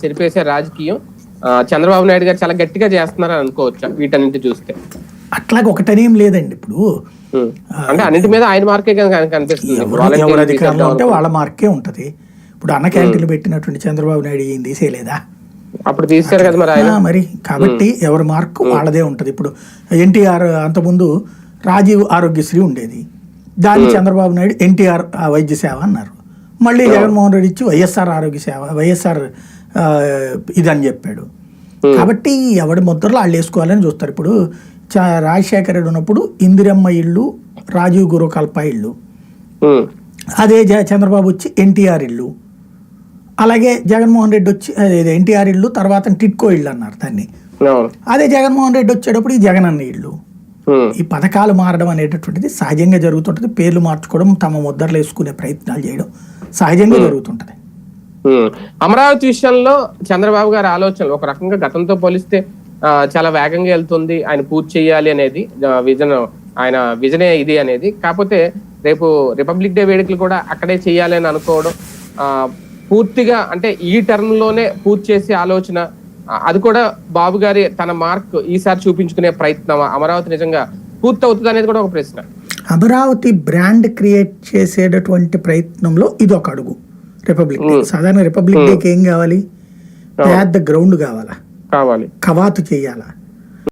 చెరిపేసే రాజకీయం చంద్రబాబు నాయుడు గారు చాలా గట్టిగా చేస్తున్నారని అనుకోవచ్చు వీటన్నింటి చూస్తే. అట్లాగే ఒకటనేం లేదండి. ఇప్పుడు అంటే అన్నింటి మీద ఆయన మార్కే కనిపిస్తుంది. ఎవరు అధికారంలో ఉంటే వాళ్ళ మార్కే ఉంటది. ఇప్పుడు అన్న క్యాంటీన్లు పెట్టినటువంటి చంద్రబాబు నాయుడు ఏం తీసేయలేదా? అప్పుడు తీసారు కదా మరి ఆయన. మరి కాబట్టి ఎవరి మార్కు వాళ్ళదే ఉంటది. ఇప్పుడు ఎన్టీఆర్ అంతకుముందు రాజీవ్ ఆరోగ్యశ్రీ ఉండేది, దాన్ని చంద్రబాబు నాయుడు ఎన్టీఆర్ వైద్య సేవ అన్నారు. మళ్ళీ జగన్మోహన్ రెడ్డి ఇచ్చి వైఎస్ఆర్ ఆరోగ్య సేవ, వైఎస్ఆర్ ఇదని చెప్పాడు. కాబట్టి ఎవడి ముద్రలో వాళ్ళు వేసుకోవాలని చూస్తారు. ఇప్పుడు రాజశేఖర రెడ్డి ఉన్నప్పుడు ఇందిరమ్మ ఇళ్ళు, రాజీవ్ గురుకల్ప ఇళ్ళు, అదే చంద్రబాబు వచ్చి ఎన్టీఆర్ ఇల్లు, అలాగే జగన్మోహన్ రెడ్డి వచ్చి ఎన్టీఆర్ ఇల్లు తర్వాత టిట్కో ఇల్లు అన్నారు దాన్ని. అదే జగన్మోహన్ రెడ్డి వచ్చేటప్పుడు ఈ జగనన్న ఇల్లు. ఈ పథకాలు మారడం అనేటటువంటిది సహజంగా జరుగుతుంటది. పేర్లు మార్చుకోవడం, తమ ముద్రలు వేసుకునే ప్రయత్నాలు చేయడం సహజంగా జరుగుతుంటది. అమరావతి విషయంలో చంద్రబాబు గారి ఆలోచనలు ఒక రకంగా గతంతో పోలిస్తే చాలా వేగంగా వెళ్తుంది. ఆయన పూర్తి చేయాలి అనేది విజన్, ఆయన విజనే ఇది అనేది. కాకపోతే రేపు రిపబ్లిక్ డే వేడుకలు కూడా అక్కడే చేయాలి అని అనుకోవడం, పూర్తిగా అంటే ఈ టర్మ్ లోనే పూర్తి చేసే ఆలోచన, అది కూడా బాబు గారి తన మార్క్ ఈసారి చూపించుకునే ప్రయత్నం, అమరావతి నిజంగా పూర్తి అవుతుంది అనేది కూడా ఒక ప్రశ్న. అమరావతి బ్రాండ్ క్రియేట్ చేసేటటువంటి ప్రయత్నంలో ఇది ఒక అడుగు. రిపబ్లిక్ డే, సాధారణ రిపబ్లిక్ డేకి ఏం కావాలి? పెద్ద గ్రౌండ్ కావాలా, కవాతు చేయాలా,